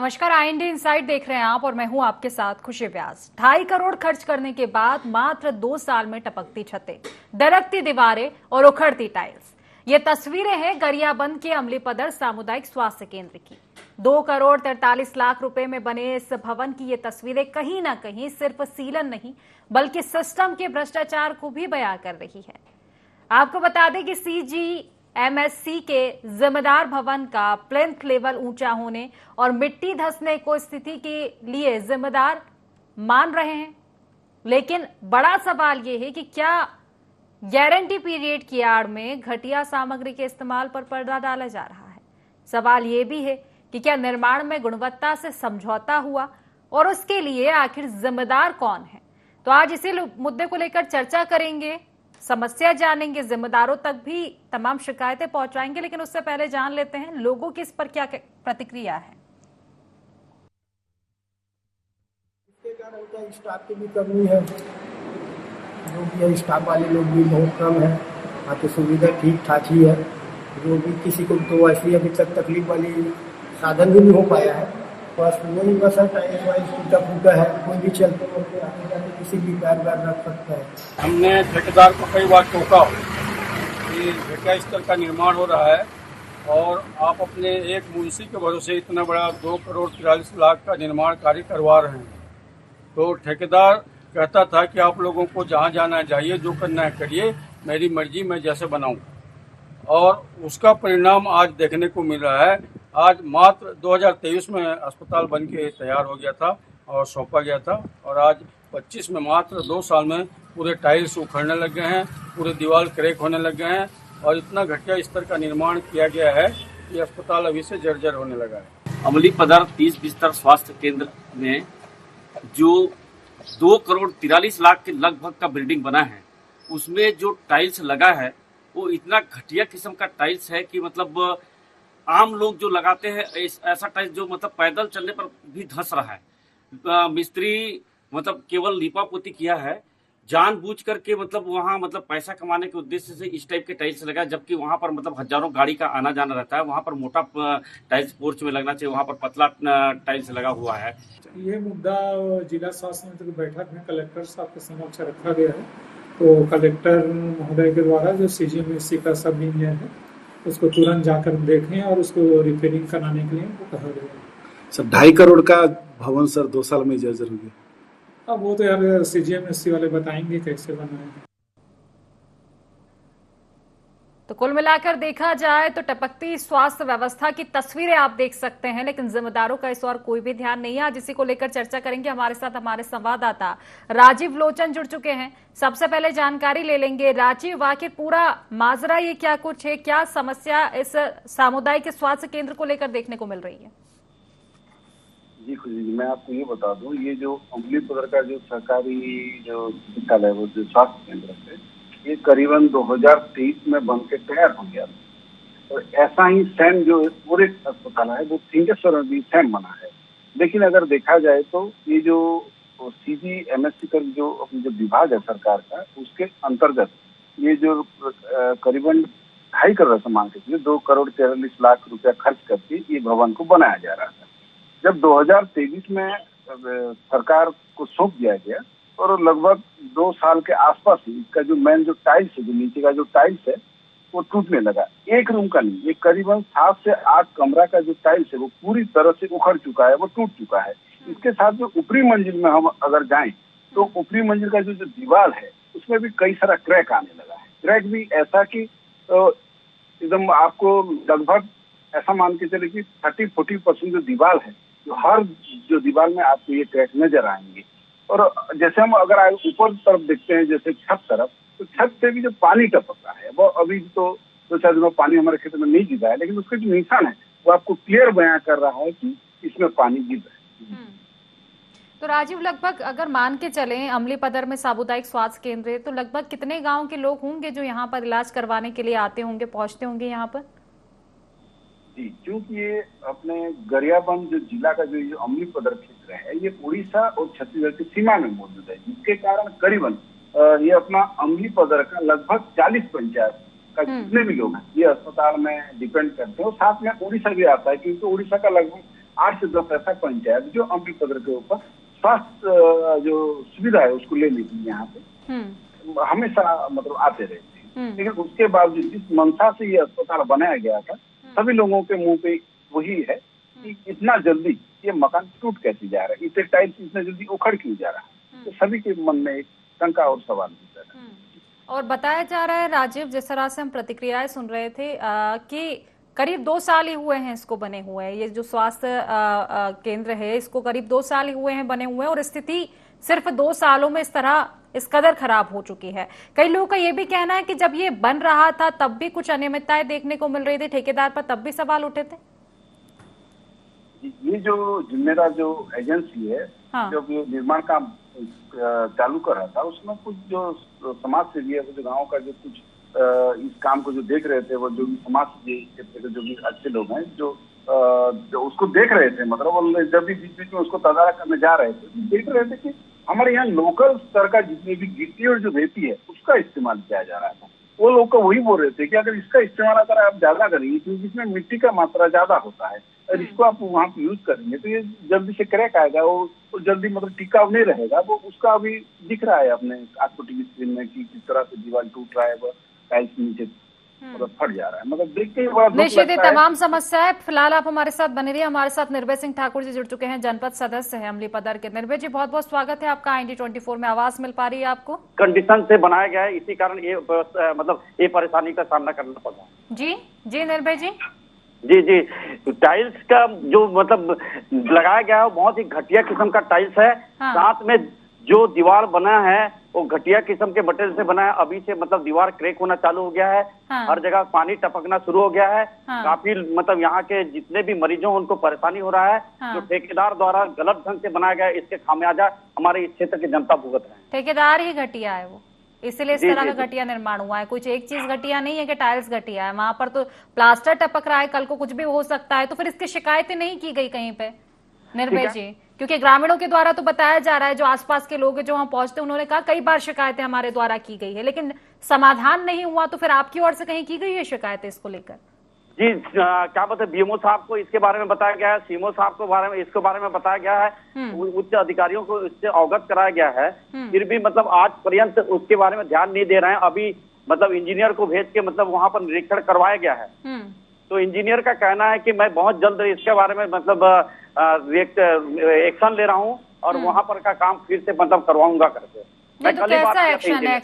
नमस्कार, IND inside देख रहे हैं आप और मैं हूं आपके साथ खुशी व्यास। 2.5 करोड़ खर्च करने के बाद मात्र 2 साल में टपकती छतें, दरकती दीवारें और उखड़ती टाइल्स। ये तस्वीरें हैं गरियाबंद के अमलीपदर सामुदायिक स्वास्थ्य केंद्र की। 2 करोड़ 43 लाख रुपए में बने इस भवन की ये तस्वीरें कहीं ना कहीं सिर्फ सीलन नहीं बल्कि सिस्टम के भ्रष्टाचार को भी बयां कर रही है। आपको बता दें कि CGMSC के जिम्मेदार भवन का प्लिंथ लेवल ऊंचा होने और मिट्टी धंसने को स्थिति के लिए जिम्मेदार मान रहे हैं, लेकिन बड़ा सवाल यह है कि क्या गारंटी पीरियड की आड़ में घटिया सामग्री के इस्तेमाल पर पर्दा डाला जा रहा है। सवाल यह भी है कि क्या निर्माण में गुणवत्ता से समझौता हुआ और उसके लिए आखिर जिम्मेदार कौन है। तो आज इसी मुद्दे को लेकर चर्चा करेंगे, समस्या जानेंगे, जिम्मेदारों तक भी तमाम शिकायतें पहुंचाएंगे, लेकिन उससे पहले जान लेते हैं लोगों की इस पर क्या प्रतिक्रिया है। इसके कारण क्या स्टाफ की भी कमी है, जो भी है स्टाफ वाले लोग भी बहुत कम है। बाकी सुविधा ठीक ठाक ही है, जो भी किसी को तो ऐसी अभी तक तकलीफ वाली साधन भी नहीं हो पाया है। बस वही बस टाइम वाइज टूटा फूटा है, कोई भी चलते वलते आते जाते किसी भी पैर रख सकता है। हमने ठेकेदार को कई बार टोका कि घटिया स्तर का निर्माण हो रहा है और आप अपने एक मुंशी के भरोसे इतना बड़ा 2 करोड़ 43 लाख का निर्माण कार्य करवा रहे हैं। तो ठेकेदार कहता था कि आप लोगों को जहाँ जाना चाहिए, जो करना है करिए, मेरी मर्जी, मैं जैसे बनाऊँ। और उसका परिणाम आज देखने को मिल रहा है। आज मात्र 2023 में अस्पताल बन के तैयार हो गया था और सौंपा गया था, और आज 25 में मात्र 2 साल में पूरे टाइल्स उखड़ने लग गए हैं, पूरे दीवार क्रैक होने लग गए हैं और इतना घटिया स्तर का निर्माण किया गया है कि अस्पताल अभी से जर्जर होने लगा है। अमलीपदर 30 बिस्तर स्वास्थ्य केंद्र में जो 2 करोड़ 43 लाख के लगभग का बिल्डिंग बना है, उसमें जो टाइल्स लगा है वो इतना घटिया किस्म का टाइल्स है कि मतलब आम लोग जो लगाते हैं ऐसा टाइल्स जो मतलब पैदल चलने पर भी धंस रहा है। मिस्त्री मतलब केवल लीपा पोती किया है, जानबूझ करके मतलब वहाँ मतलब पैसा कमाने के उद्देश्य से इस टाइप के टाइल्स लगा, जबकि वहाँ पर मतलब हजारों गाड़ी का आना जाना रहता है। वहाँ पर मोटा टाइल्स पोर्च में लगना चाहिए, वहाँ पर पतला टाइल्स लगा हुआ है। ये मुद्दा जिला स्वास्थ्य मंत्री की बैठक में कलेक्टर साहब के समक्ष रखा गया है। तो कलेक्टर महोदय के द्वारा जो CGMSC का सब इंजीनियर है उसको तुरंत जाकर देखें और उसको रिपेयरिंग कराने के लिए उनको कहा गया है। सर 2.5 करोड़ का भवन सर 2 साल में जर्जर हो गया। अब वो तो यार CGMSC वाले बताएंगे कैसे बनाए। तो कुल मिलाकर देखा जाए तो टपकती स्वास्थ्य व्यवस्था की तस्वीरें आप देख सकते हैं, लेकिन जिम्मेदारों का इस और कोई भी ध्यान नहीं है। आज इसी को लेकर चर्चा करेंगे। हमारे साथ हमारे संवाददाता राजीव लोचन जुड़ चुके हैं। सबसे पहले जानकारी ले लेंगे। राजीव, आखिर पूरा माजरा ये क्या कुछ है, क्या समस्या इस सामुदायिक स्वास्थ्य केंद्र को लेकर देखने को मिल रही है? जी खुशी जी, मैं आपको ये बता दूं, ये जो अमलीपदर का जो सरकारी जो अस्पताल है, वो जो स्वास्थ्य केंद्र है, ये करीबन 2023 में बन के तैयार हो गया था। और ऐसा ही सेम जो पूरे अस्पताल है वो सिंहेश्वर में भी सेम बना है। लेकिन अगर देखा जाए तो ये जो CGMSC का जो विभाग है सरकार का, उसके अंतर्गत ये जो करीबन 2.5 करोड़ से मान के 2 करोड़ 43 लाख रुपया खर्च करके ये भवन को बनाया जा रहा था। जब 2023 में सरकार को सौंप दिया गया और लगभग 2 साल के आसपास ही इसका जो मेन जो टाइल्स है, जो नीचे का जो टाइल्स है वो टूटने लगा। एक रूम का नहीं, ये करीबन 7 से 8 कमरा का जो टाइल्स है वो पूरी तरह से उखड़ चुका है, वो टूट चुका है। इसके साथ जो ऊपरी मंजिल में हम अगर जाएं तो ऊपरी मंजिल का जो दीवार है उसमें भी कई सारा क्रैक आने लगा है। क्रैक भी ऐसा कि एकदम आपको लगभग ऐसा मान के चले कि 30-40% जो दीवार है, जो हर जो दीवार में आपको ये क्रैक नजर आएंगे। और जैसे हम अगर ऊपर तरफ देखते हैं, जैसे छत तरफ, तो छत से भी जो पानी टपक रहा है वो अभी तो 2-4 दिनों पानी हमारे क्षेत्र में नहीं गिरा है, लेकिन उसका जो निशान है वो आपको क्लियर बयां कर रहा है कि इसमें पानी गिर रहा है। तो राजीव, लगभग अगर मान के चलें अमलीपदर में सामुदायिक स्वास्थ्य केंद्र है, तो लगभग कितने गाँव के लोग होंगे जो यहाँ पर इलाज करवाने के लिए आते होंगे, पहुंचते होंगे यहाँ पर? जी, क्योंकि ये अपने गरियाबंद जो जिला का जो अमलीपदर क्षेत्र है, ये उड़ीसा और छत्तीसगढ़ की सीमा में मौजूद है, जिसके कारण करीबन ये अपना अमलीपदर का लगभग 40 पंचायत का जितने भी लोग हैं ये अस्पताल में डिपेंड करते हैं। और साथ में उड़ीसा भी आता है, क्योंकि उड़ीसा का लगभग 8 से 10 ऐसा पंचायत जो अम्लीय पदर के ऊपर स्वास्थ्य जो सुविधा है उसको लेने के लिए यहाँ पे हमेशा मतलब आते रहते हैं। लेकिन उसके बावजूद जिस मंशा से ये अस्पताल बनाया गया था, सभी लोगों के मुंह पे वही है कि इतना जल्दी ये मकान टूट कैसे जा रहा है, इसे टाइल्स इतना जल्दी उखड़ क्यों जा रहा है। तो सभी के मन में एक शंका और सवाल होता है। और बताया जा रहा है राजीव, जिस तरह से हम प्रतिक्रियाएं सुन रहे थे कि करीब 2 साल ही हुए हैं इसको बने हुए हैं, ये जो स्वास्थ्य केंद्र है इसको करीब 2 साल ही हुए हैं बने हुए हैं, और स्थिति सिर्फ 2 सालों में इस कदर खराब हो चुकी है। कई लोगों का ये भी कहना है कि जब ये बन रहा था तब भी कुछ अनियमितताएं देखने को मिल रही थी, ठेकेदार पर तब भी सवाल उठे थे। ये जो जिम्मेदार जो एजेंसी है, हाँ। जब ये निर्माण काम चालू कर रहा था, उसमें कुछ जो समाज सेवी है, जो गाँव का जो कुछ इस काम को जो देख रहे थे, वो जो भी समाज क्षेत्र के जो भी अच्छे लोग हैं जो उसको देख रहे थे, मतलब जब भी बीच बीच में उसको तदारक करने जा रहे थे, तो देख रहे थे कि हमारे यहाँ लोकल स्तर का जितनी भी गिट्टी और जो रेती है उसका इस्तेमाल किया जा रहा था। वो लोग को वही बोल रहे थे कि अगर इसका इस्तेमाल अगर आप ज्यादा करेंगे, क्योंकि इसमें मिट्टी का मात्रा ज्यादा होता है, और इसको आप वहाँ पे यूज करेंगे तो ये जल्दी से क्रैक आएगा, वो जल्दी मतलब टिकाऊ नहीं रहेगा। वो उसका अभी दिख रहा है अपने आपको टीवी स्क्रीन में कि किस तरह से दीवार टूट रहा है, वो टाइल्स नीचे मतलब फट जा रहा है। मतलब देख के बड़ा दुख निश्चित ही लगता है। तमाम समस्याएं। फिलहाल आप हमारे साथ बने रहिए। हमारे साथ निर्भय सिंह ठाकुर जी जुड़ चुके हैं, जनपद सदस्य हैं अम्लीय पदर के। निर्भय जी, बहुत बहुत स्वागत है आपका। IND24 में आवाज मिल पा रही है आपको? कंडीशन से बनाया गया है, इसी कारण ये मतलब ये परेशानी का सामना करना पड़ा। जी जी निर्भय जी। जी टाइल्स का जो मतलब लगाया गया है वो बहुत ही घटिया किस्म का टाइल्स है। हाँ। साथ में जो दीवार बना है वो घटिया किस्म के मटेरियल से बना है। अभी से मतलब दीवार क्रैक होना चालू हो गया है। हाँ। हर जगह पानी टपकना शुरू हो गया है। हाँ। काफी मतलब यहाँ के जितने भी मरीजों उनको परेशानी हो रहा है। हाँ। जो ठेकेदार द्वारा गलत ढंग से बनाया गया है, इसके खामियाजा हमारे इस क्षेत्र की जनता भुगत रहे हैं। ठेकेदार ही घटिया है वो, इसलिए इस जी, तरह जी, का घटिया निर्माण हुआ है। कुछ एक चीज घटिया नहीं है कि टाइल्स घटिया है, वहां पर तो प्लास्टर टपक रहा है, कल को कुछ भी हो सकता है। तो फिर इसकी शिकायतें नहीं की गई कहीं पे निर्भय जी? क्योंकि ग्रामीणों के द्वारा तो बताया जा रहा है, जो आसपास के लोग हैं जो वहां पहुंचते उन्होंने कहा कई बार शिकायतें हमारे द्वारा की गई है, लेकिन समाधान नहीं हुआ। तो फिर आपकी ओर से कहीं की गई है शिकायतें इसको लेकर? जी क्या बताए, BMO साहब को इसके बारे में बताया गया है, CMO साहब को इसके बारे में बताया गया है, उच्च अधिकारियों को इससे अवगत कराया गया है। फिर भी मतलब आज पर्यंत उसके बारे में ध्यान नहीं दे रहे हैं। अभी मतलब इंजीनियर को भेज के मतलब वहां पर निरीक्षण करवाया गया है। तो इंजीनियर का कहना है कि मैं बहुत जल्द इसके बारे में मतलब एक्शन ले रहा हूं और वहां पर का काम फिर से मतलब करवाऊंगा करके। नहीं तो कैसा एक्शन है?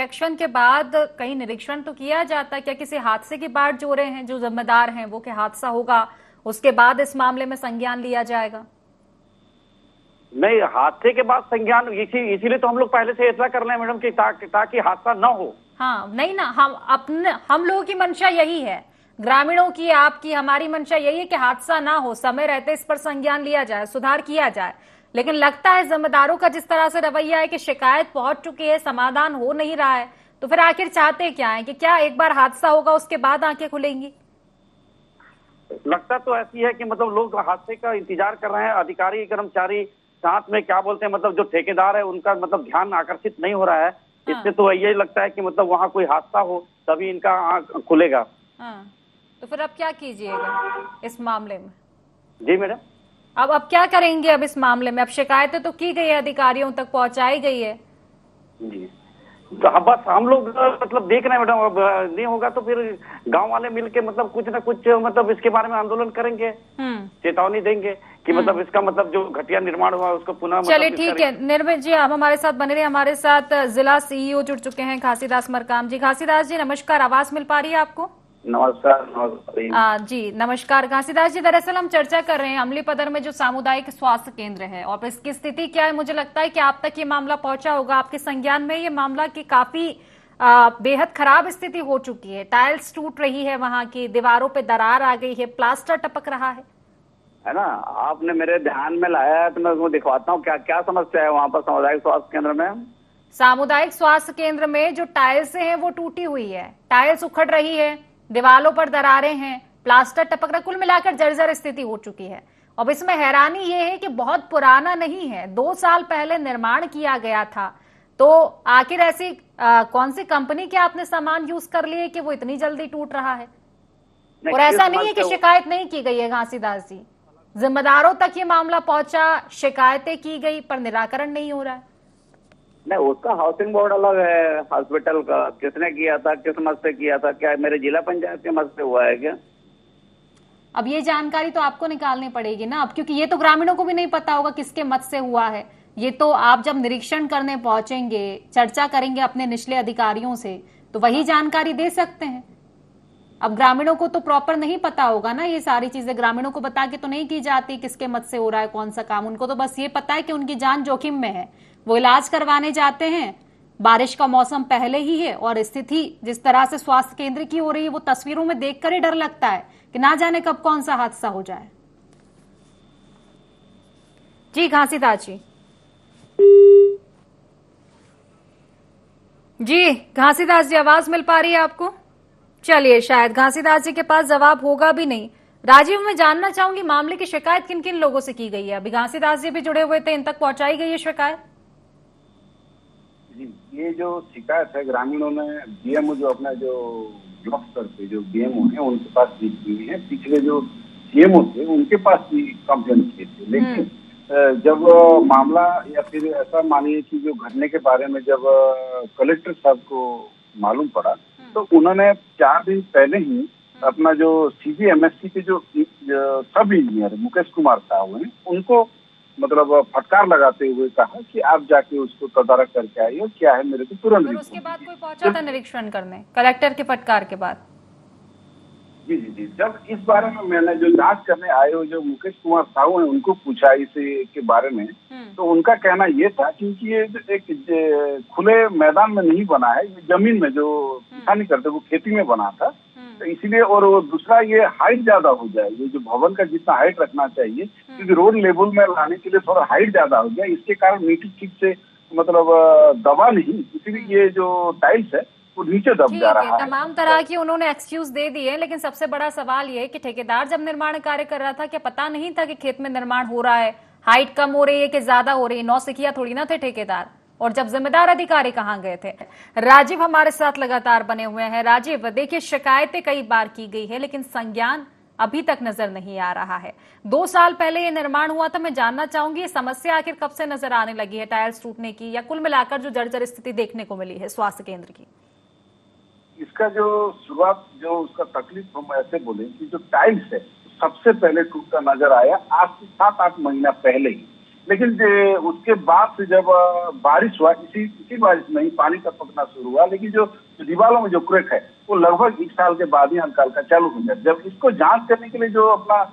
एक्शन के बाद कहीं निरीक्षण तो किया जाता है क्या? किसी हादसे की बाट जोड़े हैं जो जिम्मेदार हैं वो, कि हादसा होगा उसके बाद इस मामले में संज्ञान लिया जाएगा? नहीं, हादसे के बाद संज्ञान इसीलिए तो हम लोग पहले से ऐसा कर रहे हैं मैडम कि ताकि हादसा न हो। हाँ नहीं ना, हम लोगों की मंशा यही है, ग्रामीणों की, आपकी, हमारी मंशा यही है कि हादसा ना हो, समय रहते इस पर संज्ञान लिया जाए, सुधार किया जाए। लेकिन लगता है जिम्मेदारों का जिस तरह से रवैया है कि शिकायत पहुंच चुकी है, समाधान हो नहीं रहा है, तो फिर आखिर चाहते क्या है? कि क्या एक बार हादसा होगा उसके बाद आंखें खुलेंगी? लगता तो ऐसी है कि मतलब लोग हादसे का इंतजार कर रहे हैं। अधिकारी कर्मचारी साथ में क्या बोलते हैं, मतलब जो ठेकेदार है उनका मतलब ध्यान आकर्षित नहीं हो रहा है। इससे तो यही लगता है कि मतलब वहाँ कोई हादसा हो तभी इनका आंख खुलेगा। तो फिर अब क्या कीजिएगा इस मामले में? जी मैडम, अब क्या करेंगे अब इस मामले में? अब शिकायतें तो की गई है, अधिकारियों तक पहुंचाई गई है। जी तो बस हम लोग मतलब देख रहे हैं मैडम। अब नहीं होगा तो फिर गांव वाले मिलके मतलब कुछ ना कुछ मतलब इसके बारे में आंदोलन करेंगे, चेतावनी देंगे कि मतलब इसका मतलब जो घटिया निर्माण हुआ उसको पुनः। चलिए ठीक है निर्भय जी, आप हमारे साथ बने रहे। हमारे साथ जिला CEO जुड़ चुके हैं, घासीदास मरकाम जी। घासीदास जी नमस्कार, आवाज मिल पा रही है आपको? नमस्कार। जी नमस्कार घासीदास जी, दरअसल हम चर्चा कर रहे हैं अम्लीय पदर में जो सामुदायिक स्वास्थ्य केंद्र है और इसकी स्थिति क्या है। मुझे लगता है कि आप तक ये मामला पहुंचा होगा, आपके संज्ञान में ये मामला की काफी बेहद खराब स्थिति हो चुकी है। टाइल्स टूट रही है, वहां की दीवारों पे दरार आ गई है, प्लास्टर टपक रहा है ना। आपने मेरे ध्यान में लाया है तो मैं उसको दिखवाता हूँ क्या क्या समस्या है वहाँ पर सामुदायिक स्वास्थ्य केंद्र में। सामुदायिक स्वास्थ्य केंद्र में जो टाइल्स हैं वो टूटी हुई है, टाइल्स उखड़ रही है, दीवारों पर दरारें हैं, प्लास्टर टपक रहा, कुल मिलाकर जर्जर स्थिति हो चुकी है। अब इसमें हैरानी ये है कि बहुत पुराना नहीं है, 2 साल पहले निर्माण किया गया था। तो आखिर ऐसी कौन सी कंपनी के आपने सामान यूज कर लिए कि वो इतनी जल्दी टूट रहा है? और ऐसा नहीं है कि शिकायत नहीं की गई है घासीदास जी, जिम्मेदारों तक ये मामला पहुंचा, शिकायतें की गई पर निराकरण नहीं हो रहा है। नहीं, उसका हाउसिंग बोर्ड अलग है, हॉस्पिटल का किसने किया था, किस मद से किया था, क्या मेरे जिला पंचायत के मद से हुआ है क्या? अब ये जानकारी तो आपको निकालनी पड़ेगी ना, अब क्योंकि ये तो ग्रामीणों को भी नहीं पता होगा किसके मत से हुआ है। ये तो आप जब निरीक्षण करने पहुंचेंगे, चर्चा करेंगे अपने निचले अधिकारियों से, तो वही जानकारी दे सकते हैं। अब ग्रामीणों को तो प्रॉपर नहीं पता होगा ना, ये सारी चीजें ग्रामीणों को बता के तो नहीं की जाती किसके मत से हो रहा है कौन सा काम। उनको तो बस ये पता है कि उनकी जान जोखिम में है, वो इलाज करवाने जाते हैं, बारिश का मौसम पहले ही है और स्थिति जिस तरह से स्वास्थ्य केंद्र की हो रही है वो तस्वीरों में देखकर ही डर लगता है कि ना जाने कब कौन सा हादसा हो जाए। जी घासीदास जी घासीदास जी, आवाज मिल पा रही है आपको? चलिए, शायद घासीदास जी के पास जवाब होगा भी नहीं। राजीव, मैं जानना चाहूंगी मामले की शिकायत किन किन लोगों से की गई है? अभी घासीदास जी भी जुड़े हुए थे, इन तक पहुंचाई गई है शिकायत? जी, ये जो शिकायत है ग्रामीणों ने बीएमओ जो अपना जो ब्लॉक स्तर पे जो बीएमओ है उनके पास भी की है, पिछले जो सीएमओ थे उनके पास भी कंप्लेंट किए थे। लेकिन जब मामला या फिर ऐसा मानिए कि जो घटने के बारे में जब कलेक्टर साहब को मालूम पड़ा तो उन्होंने 4 दिन पहले ही अपना जो सीजीएमएससी के जो सब इंजीनियर मुकेश कुमार साहब हैं उनको मतलब फटकार लगाते हुए कहा कि आप जाके उसको तदारक करके आइए, क्या है मेरे को तुरंत। उसके बाद कोई पहुंचा था निरीक्षण करने कलेक्टर के फटकार के बाद? जी जी जी, जब इस बारे में मैंने जो जांच करने आए हो जो मुकेश कुमार साहू हैं उनको पूछा इस के बारे में, तो उनका कहना ये था क्योंकि ये एक खुले मैदान में नहीं बना है, ये जमीन में जो किसानी करते वो खेती में बना था, तो इसीलिए। और दूसरा ये हाइट ज्यादा हो जाए, ये जो भवन का जितना हाइट रखना चाहिए क्योंकि रोड लेवल में लाने के लिए थोड़ा हाइट ज्यादा हो गया, इसके कारण मिट्टी ठीक से मतलब दबा नहीं, इसीलिए ये जो टाइल्स है वो नीचे दब जा रहा है। तमाम तरह की उन्होंने एक्सक्यूज दे दिए, लेकिन सबसे बड़ा सवाल ये है कि ठेकेदार जब निर्माण कार्य कर रहा था क्या पता नहीं था कि खेत में निर्माण हो रहा है, हाइट कम हो रही है कि ज्यादा हो रही है? नौसिखिया थोड़ी ना थे ठेकेदार, और जब जिम्मेदार अधिकारी कहाँ गए थे? राजीव हमारे साथ लगातार बने हुए हैं। राजीव, देखिए शिकायतें कई बार की गई है लेकिन संज्ञान अभी तक नजर नहीं आ रहा है। 2 साल पहले ये निर्माण हुआ था, मैं जानना चाहूंगी ये समस्या आखिर कब से नजर आने लगी है, टायर्स टूटने की, या कुल मिलाकर जो जर्जर स्थिति देखने को मिली है स्वास्थ्य केंद्र की? इसका जो शुरुआत जो उसका तकलीफ हम ऐसे बोले कि जो टाइल्स है सबसे पहले टूटता नजर आया आज से 7-8 महीना पहले ही, लेकिन उसके बाद से जब बारिश हुआ इसी बारिश में ही पानी का टपकना शुरू हुआ, लेकिन जो दीवारों में जो क्रैक है वो लगभग 1 साल के बाद ही हल्का हल्का चालू हो गया। जब इसको जांच करने के लिए जो अपना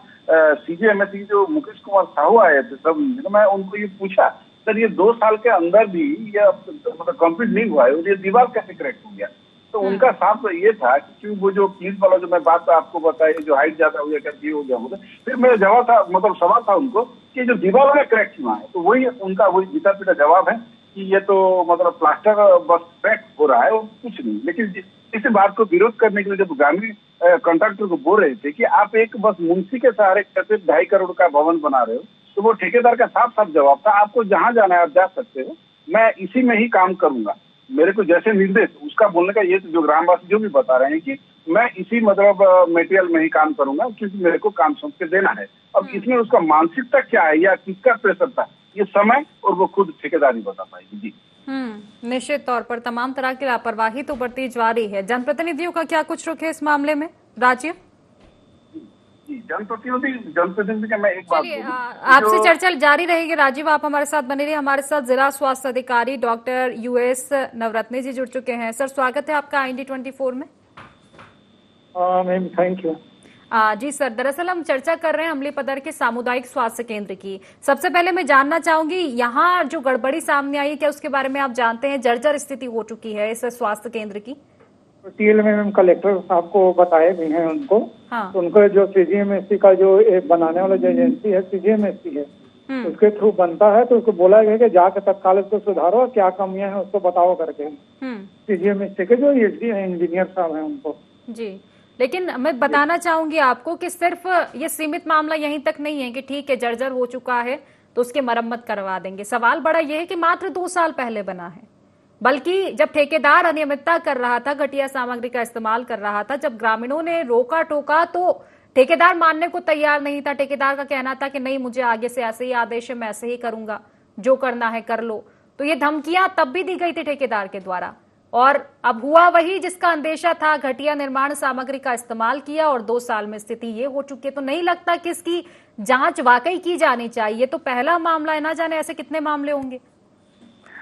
सीजीएमएससी जो मुकेश कुमार साहू आए थे सब, मैं उनको ये पूछा सर ये 2 साल के अंदर भी ये मतलब कंप्लीट नहीं हुआ है और ये दीवार कैसे क्रैक हो गया? तो उनका साफ तो ये था कि वो जो पुलिस वाला जो मैं बात आपको बताई जो हाइट ज्यादा हो गया करके हो गया होगा, फिर मेरा जवाब था मतलब सवाल था उनको कि जो दीवार में क्रैक क्यों है, तो वही उनका वही जीता पीटा जवाब है कि ये तो मतलब प्लास्टर बस क्रैक हो रहा है और कुछ नहीं। लेकिन इस बात को विरोध करने के लिए जब ग्रामीण कॉन्ट्रैक्टर को बोल रहे थे कि आप एक बस मुंशी के सहारे कैसे 2.5 करोड़ का भवन बना रहे हो, तो वो ठेकेदार का साफ साफ जवाब था आपको जहां जाना है आप जा सकते हो, मैं इसी में ही काम करूंगा, मेरे को जैसे निर्देश उसका बोलने का ये जो ग्रामवासी जो भी बता रहे हैं कि मैं इसी मतलब मटेरियल में ही काम करूंगा क्योंकि मेरे को काम सौंप के देना है। अब इसमें उसका मानसिकता क्या है या किसका प्रेशर था ये समय और वो खुद ठेकेदार ही बता पाएगी। जी निश्चित तौर पर तमाम तरह की लापरवाही तो बढ़ती जा रही है। जनप्रतिनिधियों का क्या कुछ रुख है इस मामले में? राजीव, जनप्रतिनिधि का मैं एक बात आपसे चर्चा जारी रहेगी। राजीव, आप हमारे साथ बने रहिए। हमारे साथ जिला स्वास्थ्य अधिकारी डॉक्टर यूएस नवरत्ने जी जुड़ चुके हैं। सर, स्वागत है आपका IND24 में। Ma'am thank you. जी सर, दरअसल हम चर्चा कर रहे हैं अमलीपदर के सामुदायिक स्वास्थ्य केंद्र की। सबसे पहले मैं जानना चाहूंगी यहाँ जो गड़बड़ी सामने आई है क्या उसके बारे में आप जानते हैं? जर्जर स्थिति हो चुकी है इस स्वास्थ्य केंद्र की। टीएल में हम कलेक्टर साहब को बताए भी हैं उनको। हाँ। तो उनको जो सीजीएमएससी का जो बनाने वाला जो एजेंसी है सीजीएमएससी है उसके थ्रू बनता है, तो उसको बोला गया कि जाकर तत्काल उसको सुधारो, क्या कमियां हैं उसको बताओ करके सीजीएमएससी के जो इंजीनियर साहब हैं उनको। जी, लेकिन मैं बताना चाहूंगी आपको कि सिर्फ ये सीमित मामला यहीं तक नहीं है कि ठीक है जर्जर हो चुका है तो उसकी मरम्मत करवा देंगे। सवाल बड़ा यह है कि मात्र 2 साल पहले बना है, बल्कि जब ठेकेदार अनियमितता कर रहा था, घटिया सामग्री का इस्तेमाल कर रहा था, जब ग्रामीणों ने रोका टोका तो ठेकेदार मानने को तैयार नहीं था। ठेकेदार का कहना था कि नहीं, मुझे आगे से ऐसे ही आदेश है, मैं ऐसे ही करूंगा, जो करना है कर लो। तो ये धमकियां तब भी दी गई थी ठेकेदार के द्वारा, और अब हुआ वही जिसका अंदेशा था। घटिया निर्माण सामग्री का इस्तेमाल किया और 2 साल में स्थिति ये हो चुकी है। तो नहीं लगता कि इसकी जांच वाकई की जानी चाहिए? तो पहला मामला है, ना जाने ऐसे कितने मामले होंगे।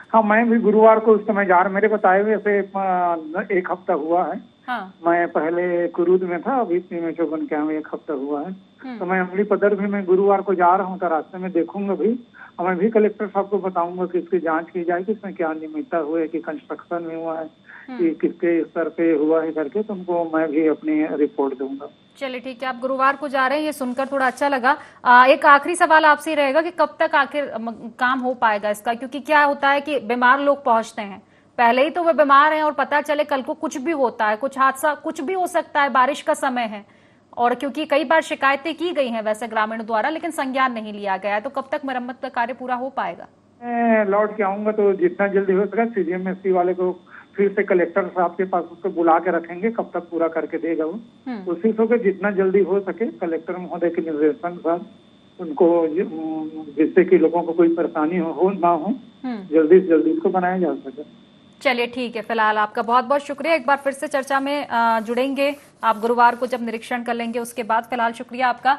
हाँ, मैं भी गुरुवार को उस समय मेरे बताए हुए से 1 हफ्ता हुआ है। हाँ। मैं पहले कुरूद में था, अभी में चौबन क्या में 1 हफ्ता हुआ है। तो मैं अमली पदर भी मैं गुरुवार को जा रहा हूँ, तो रास्ते में देखूंगा भी, और मैं भी कलेक्टर साहब को बताऊंगा कि इसकी जांच की जाए कि इसमें क्या अनियमितता हुआ है, कि कंस्ट्रक्शन में हुआ है, कि किसके स्तर पे हुआ है करके तुमको मैं भी अपनी रिपोर्ट दूंगा। चलिए ठीक है, आप गुरुवार को जा रहे हैं, ये सुनकर थोड़ा अच्छा लगा। एक आखिरी सवाल आपसे ही रहेगा कि कब तक आखिर काम हो पाएगा इसका? क्योंकि क्या होता है कि बीमार लोग पहुंचते हैं, पहले ही तो वे बीमार हैं और पता चले कल को कुछ भी होता है, कुछ हादसा कुछ भी हो सकता है, बारिश का समय है। और क्योंकि कई बार शिकायतें की गई हैं वैसे ग्रामीणों द्वारा, लेकिन संज्ञान नहीं लिया गया है, तो कब तक मरम्मत का कार्य पूरा हो पाएगा? लौट के आऊंगा तो जितना जल्दी हो सके CGMSC वाले को फिर से कलेक्टर साहब के पास उसको बुला के रखेंगे, कब तक पूरा करके देगा वो। कोशिश हो के जितना जल्दी हो सके कलेक्टर महोदय के निर्देशन पर उनको, जिससे कि लोगों को कोई परेशानी हो ना हो, जल्दी से जल्दी इसको बनाया जा सके। चलिए ठीक है, फिलहाल आपका बहुत बहुत शुक्रिया। एक बार फिर से चर्चा में जुड़ेंगे आप गुरुवार को जब निरीक्षण कर लेंगे उसके बाद। फिलहाल शुक्रिया आपका।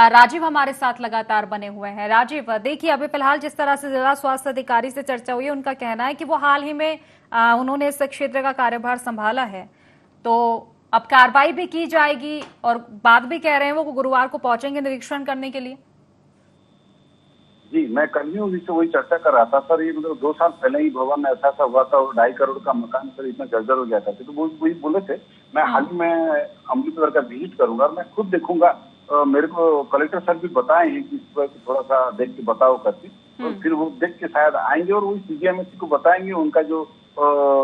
राजीव हमारे साथ लगातार बने हुए हैं। राजीव, देखिए अभी फिलहाल जिस तरह से जिला स्वास्थ्य अधिकारी से चर्चा हुई है, उनका कहना है कि वो हाल ही में उन्होंने इस क्षेत्र का कार्यभार संभाला है, तो अब कार्रवाई भी की जाएगी, और बात भी कह रहे हैं वो गुरुवार को पहुंचेंगे निरीक्षण करने के लिए। जी, मैं कल भी उनसे वही चर्चा कर रहा था सर। ये मतलब 2 साल पहले ही भवन में ऐसा हुआ था और 2.5 करोड़ का मकान सर इतना जर्जर हो गया था। तो वो वही बोले थे, मैं हाल ही में अमली पदर का विजिट करूंगा और मैं खुद देखूंगा। मेरे को कलेक्टर सर भी बताए हैं कि इस पर थोड़ा सा देख के बताओ करके, और फिर वो देख के शायद आएंगे और वही CGMSC को बताएंगे उनका जो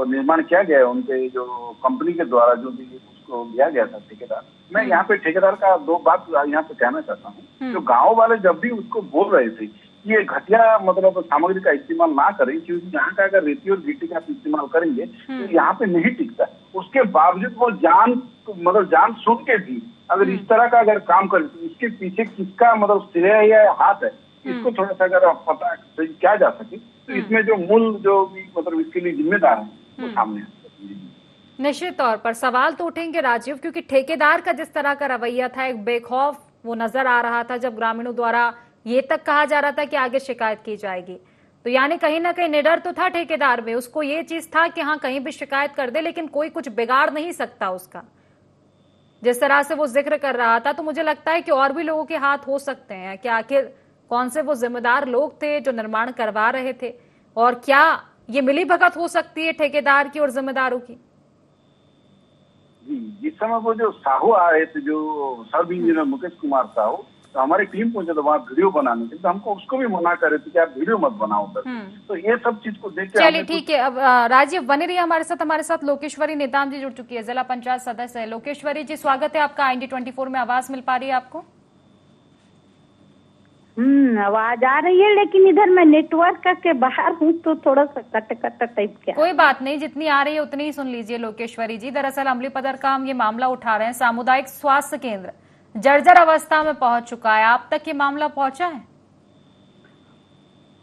निर्माण किया गया है, उनके जो कंपनी के द्वारा जो भी उसको लिया गया था ठेकेदार। मैं यहाँ पे ठेकेदार का 2 बात यहाँ पे कहना चाहता हूँ। जो गाँव वाले जब भी उसको बोल रहे थे ये घटिया मतलब सामग्री का इस्तेमाल ना करें, क्योंकि यहाँ का अगर रेती और गिट्टी का इस्तेमाल करेंगे तो यहाँ पे नहीं टिकता। उसके बावजूद वो जान सुन के भी अगर इस तरह का अगर काम करे तो इसके पीछे किसका मतलब श्रेय या हाथ है, इसको थोड़ा सा अगर पता किया जा सके तो इसमें जो मूल जो भी मतलब इसके लिए जिम्मेदार है वो सामने आ सकते। निश्चित तौर पर सवाल तो उठेंगे राजीव, क्योंकि ठेकेदार का जिस तरह का रवैया था, एक बेखौफ वो नजर आ रहा था, जब ग्रामीणों द्वारा ये तक कहा जा रहा था कि आगे शिकायत की जाएगी। तो यानी कहीं ना कहीं निडर तो था ठेकेदार में, उसको ये चीज था कि हाँ कहीं भी शिकायत कर दे लेकिन कोई कुछ बिगाड़ नहीं सकता उसका। जिस तरह से वो जिक्र कर रहा था, तो मुझे लगता है कि और भी लोगों के हाथ हो सकते हैं कि आखिर कौन से वो जिम्मेदार लोग थे जो निर्माण करवा रहे थे, और क्या ये मिलीभगत हो सकती है ठेकेदार की और जिम्मेदारों की। जी, जिस समय वो जो साहू आ रहे थे, जो सब इंजीनियर मुकेश कुमार साहू, तो हमारी टीम पहुंचे तो वहाँ वीडियो बनाने के, तो हमको उसको भी मना कर रहे थे कि आप वीडियो मत बनाओ सर। तो ये सब चीज को देख के चलिए ठीक है। अब राजीव बने रहिए हमारे साथ लोकेश्वरी नेताम जी जुड़ चुकी है, जिला पंचायत सदस्य है। लोकेश्वरी जी, स्वागत है आपका। IND24 में आवाज मिल पा रही है आपको? आवाज आ रही है, लेकिन इधर मैं नेटवर्क के बाहर हूँ तो थोड़ा सा कट टाइप क्या। कोई बात नहीं, जितनी आ रही है उतनी ही सुन लीजिए। लोकेश्वरी जी, दरअसल अमली पदर का हम ये मामला उठा रहे हैं। सामुदायिक स्वास्थ्य केंद्र जर्जर अवस्था में पहुंच चुका है, आप तक ये मामला पहुंचा है?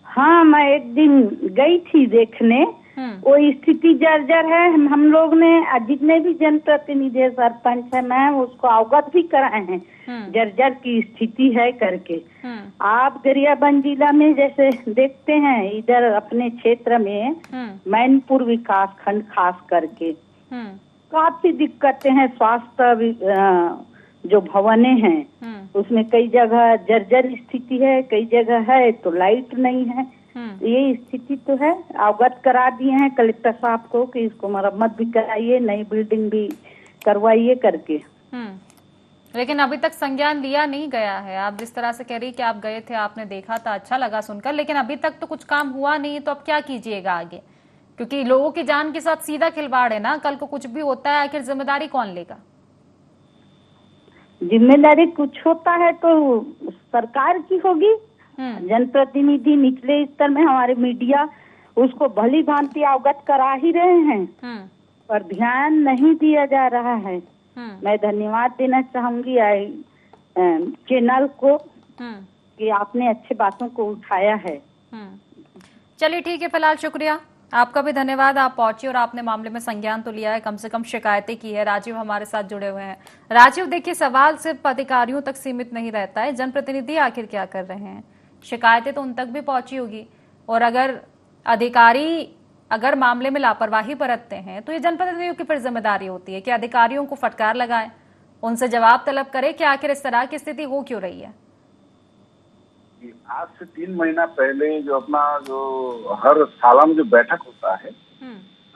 हाँ, मैं एक दिन गई थी देखने, वो स्थिति जर्जर है। हम लोग ने जितने भी जनप्रतिनिधि सरपंच है, मैं उसको अवगत भी कराए हैं जर्जर की स्थिति है करके। आप गरियाबंद जिला में जैसे देखते हैं, इधर अपने क्षेत्र में मैनपुर विकास खंड खास करके काफी दिक्कतें हैं। स्वास्थ्य जो भवने हैं उसमें कई जगह जर्जर स्थिति है, कई जगह है तो लाइट नहीं है। ये स्थिति तो है, अवगत करा दिए हैं कलेक्टर साहब को कि इसको मरम्मत भी कराइए, नई बिल्डिंग भी करवाइए करके। लेकिन अभी तक संज्ञान लिया नहीं गया है। आप जिस तरह से कह रही कि आप गए थे, आपने देखा था, अच्छा लगा सुनकर, लेकिन अभी तक तो कुछ काम हुआ नहीं। तो अब क्या कीजिएगा आगे? क्योंकि लोगों की जान के साथ सीधा खिलवाड़ है ना, कल को कुछ भी होता है आखिर जिम्मेदारी कौन लेगा? जिम्मेदारी कुछ होता है तो सरकार की होगी। जनप्रतिनिधि निचले स्तर में हमारे मीडिया उसको भली भांति अवगत करा ही रहे हैं, पर ध्यान नहीं दिया जा रहा है। मैं धन्यवाद देना चाहूंगी चैनल को कि आपने अच्छे बातों को उठाया है। चलिए ठीक है, फिलहाल शुक्रिया, आपका भी धन्यवाद। आप पहुंची और आपने मामले में संज्ञान तो लिया है, कम से कम शिकायतें की है। राजीव हमारे साथ जुड़े हुए हैं। राजीव, देखिए सवाल सिर्फ अधिकारियों तक सीमित नहीं रहता है, जनप्रतिनिधि आखिर क्या कर रहे हैं, शिकायतें तो उन तक भी पहुंची होगी। और अगर अधिकारी अगर मामले में लापरवाही बरतते हैं तो ये जनप्रतिनिधियों की फिर जिम्मेदारी होती है कि अधिकारियों को फटकार लगाएं, उनसे जवाब तलब करें कि आखिर इस तरह की स्थिति हो क्यों रही है। आज से 3 महीना पहले जो अपना जो हर साल में जो बैठक होता है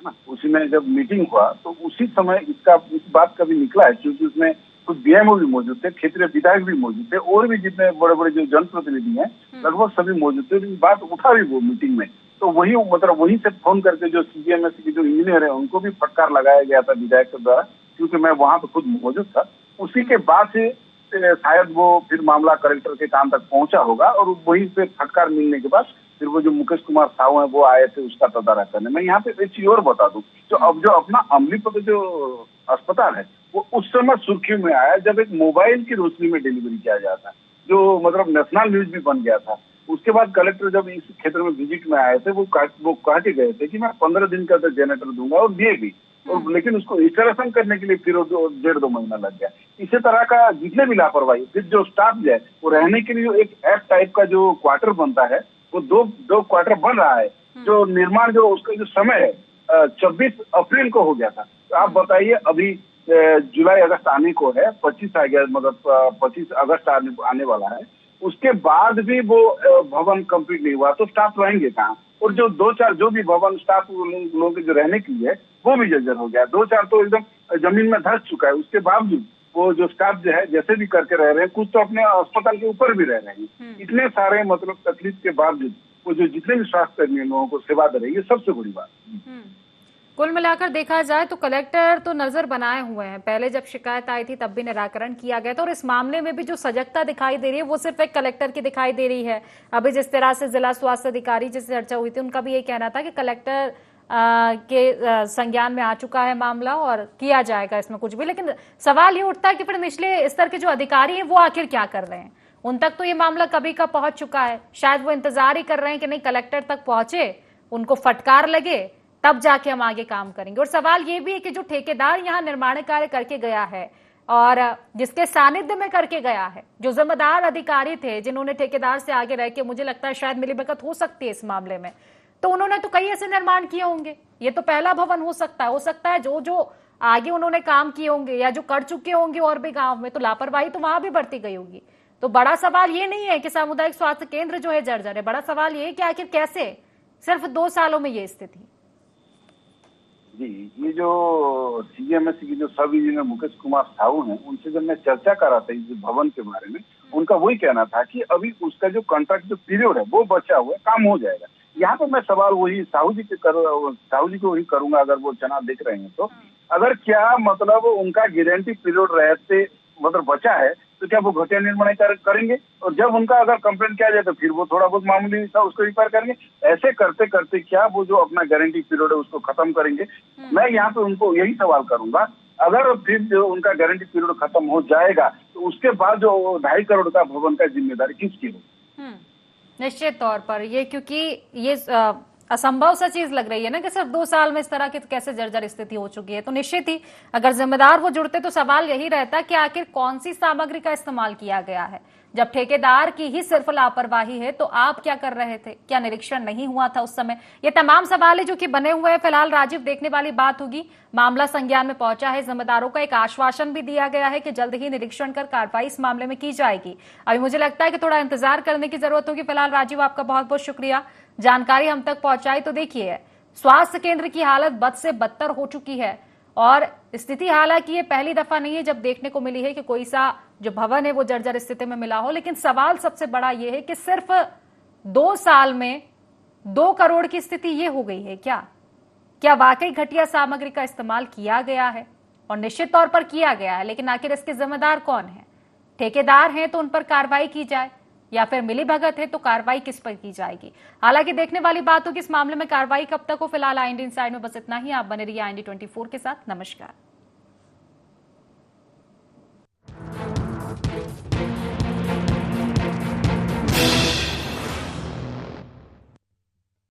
ना, उसी में जब मीटिंग हुआ तो उसी समय इस बात का भी निकला है, क्योंकि उसमें कुछ बीएमओ भी मौजूद थे, क्षेत्रीय विधायक भी मौजूद थे, और भी जितने बड़े बड़े जो जनप्रतिनिधि हैं लगभग सभी मौजूद थे। बात उठा भी वो मीटिंग में, तो वही मतलब वहीं से फोन करके जो सीजीएमएस के जो इंजीनियर है उनको भी फटकार लगाया गया था विधायक के द्वारा, क्योंकि मैं वहां पे खुद मौजूद था। उसी के बाद से शायद वो फिर मामला कलेक्टर के कान तक पहुंचा होगा, और वहीं से फटकार मिलने के बाद फिर वो जो मुकेश कुमार साहू है वो आए थे उसका तदारक करने। मैं यहाँ पे एक चीज और बता दूं, जो अपना अमलीपत्र जो अस्पताल है वो उस समय सुर्खियों में आया जब एक मोबाइल की रोशनी में डिलीवरी किया जाता, जो मतलब नेशनल न्यूज भी बन गया था। उसके बाद कलेक्टर जब इस क्षेत्र में विजिट में आए थे वो कह के गए थे कि मैं 15 दिन का जनरेटर दूंगा, और दिए भी, और लेकिन उसको इंस्टॉलेशन करने के लिए फिर 1.5-2 महीना लग गया। इसी तरह का जितने भी लापरवाही, फिर जो स्टाफ जो है वो रहने के लिए एक एफ टाइप का जो क्वार्टर बनता है वो दो क्वार्टर बन रहा है, जो निर्माण जो उसका जो समय है 26 अप्रैल को हो गया था। तो आप बताइए अभी जुलाई अगस्त आने को है, 25 आ गया, मतलब 25 अगस्त आने वाला है, उसके बाद भी वो भवन कंप्लीट नहीं हुआ तो स्टाफ रहेंगे कहाँ? और जो 2-4 जो भी भवन स्टाफ लोगों के जो रहने के लिए वो भी जर्जर हो गया, 2-4 तो एकदम जमीन में धंस चुका है। उसके बावजूद वो जो स्टाफ जो है जैसे भी करके रह रहे हैं, कुछ तो अपने अस्पताल के ऊपर भी रह रहे हैं। इतने सारे मतलब तकलीफ के बावजूद वो जो जितने भी स्वास्थ्य कर्मी लोगों को सेवा दे रही है, सबसे बड़ी बात। कुल मिलाकर देखा जाए तो कलेक्टर तो नजर बनाए हुए हैं, पहले जब शिकायत आई थी तब भी निराकरण किया गया था, और इस मामले में भी जो सजगता दिखाई दे रही है वो सिर्फ एक कलेक्टर की दिखाई दे रही है। अभी जिस तरह से जिला स्वास्थ्य अधिकारी जिससे चर्चा हुई थी उनका भी ये कहना था कि कलेक्टर के संज्ञान में आ चुका है मामला और किया जाएगा इसमें कुछ भी। लेकिन सवाल ये उठता है कि फिर निचले स्तर के जो अधिकारी हैं वो आखिर क्या कर रहे हैं? उन तक तो ये मामला कभी का पहुंच चुका है, शायद वो इंतजार ही कर रहे हैं कि नहीं कलेक्टर तक पहुंचे, उनको फटकार लगे, तब जाके हम आगे काम करेंगे। और सवाल ये भी है कि जो ठेकेदार यहाँ निर्माण कार्य करके गया है और जिसके सानिध्य में करके गया है, जो जिम्मेदार अधिकारी थे जिन्होंने ठेकेदार से आगे रह के, मुझे लगता है शायद मिलीभगत हो सकती है इस मामले में, तो उन्होंने तो कई ऐसे निर्माण किए होंगे। ये तो पहला भवन हो सकता है जो आगे उन्होंने काम किए होंगे या जो कर चुके होंगे और भी गांव में, तो लापरवाही तो वहां भी बढ़ती गई होगी। तो बड़ा सवाल ये नहीं है कि सामुदायिक स्वास्थ्य केंद्र जो है जर्जर है, बड़ा सवाल ये है कि आखिर कैसे सिर्फ 2 सालों में ये स्थिति। जी, ये जो सीएमएस की जो सब इंजीनियर मुकेश कुमार साहू हैं, उनसे जब मैं चर्चा कर रहा था इस भवन के बारे में, उनका वही कहना था कि अभी उसका जो कॉन्ट्रैक्ट जो पीरियड है वो बचा हुआ है, काम हो जाएगा। यहाँ पे मैं सवाल वही साहू जी को वही करूंगा, अगर वो चना देख रहे हैं तो, अगर क्या मतलब उनका गारंटी पीरियड रहते मतलब बचा है तो क्या वो घटिया निर्माण करेंगे? और जब उनका अगर कंप्लेंट किया जाए तो फिर वो थोड़ा बहुत मामूली सा उसको रिपेयर करेंगे। ऐसे करते करते क्या वो जो अपना गारंटी पीरियड है उसको खत्म करेंगे? मैं यहाँ पे उनको यही सवाल करूंगा, अगर फिर जो उनका गारंटी पीरियड खत्म हो जाएगा तो उसके बाद जो 2.5 करोड़ का भवन का जिम्मेदारी किसकी होगी? निश्चित तौर पर ये, क्योंकि ये असंभव सा चीज लग रही है ना कि सिर्फ 2 साल में इस तरह की कैसे जर्जर स्थिति हो चुकी है। तो निश्चित ही अगर जिम्मेदार वो जुड़ते तो सवाल यही रहता कि आखिर कौन सी सामग्री का इस्तेमाल किया गया है। जब ठेकेदार की ही सिर्फ लापरवाही है तो आप क्या कर रहे थे? क्या निरीक्षण नहीं हुआ था उस समय? ये तमाम सवाल है जो कि बने हुए हैं। फिलहाल राजीव, देखने वाली बात होगी, मामला संज्ञान में पहुंचा है, जिम्मेदारों का एक आश्वासन भी दिया गया है कि जल्द ही निरीक्षण कर कार्रवाई इस मामले में की जाएगी। अभी मुझे लगता है कि थोड़ा इंतजार करने की जरूरत होगी। फिलहाल राजीव, आपका बहुत बहुत शुक्रिया, जानकारी हम तक पहुंचाई। तो देखिए, स्वास्थ्य केंद्र की हालत बद से बदतर हो चुकी है और स्थिति हालांकि ये पहली दफा नहीं है जब देखने को मिली है कि कोई सा जो भवन है वो जर्जर स्थिति में मिला हो। लेकिन सवाल सबसे बड़ा ये है कि सिर्फ 2 साल में 2 करोड़ की स्थिति ये हो गई है क्या वाकई घटिया सामग्री का इस्तेमाल किया गया है? और निश्चित तौर पर किया गया है, लेकिन आखिर इसके जिम्मेदार कौन है? ठेकेदार हैं तो उन पर कार्रवाई की जाए, या फिर मिलीभगत है तो कार्रवाई किस पर की जाएगी? हालांकि देखने वाली बात हो कि इस मामले में कार्रवाई कब तक हो। फिलहाल IND इनसाइड में बस इतना ही। आप बने रहिए IND 24 के साथ। नमस्कार।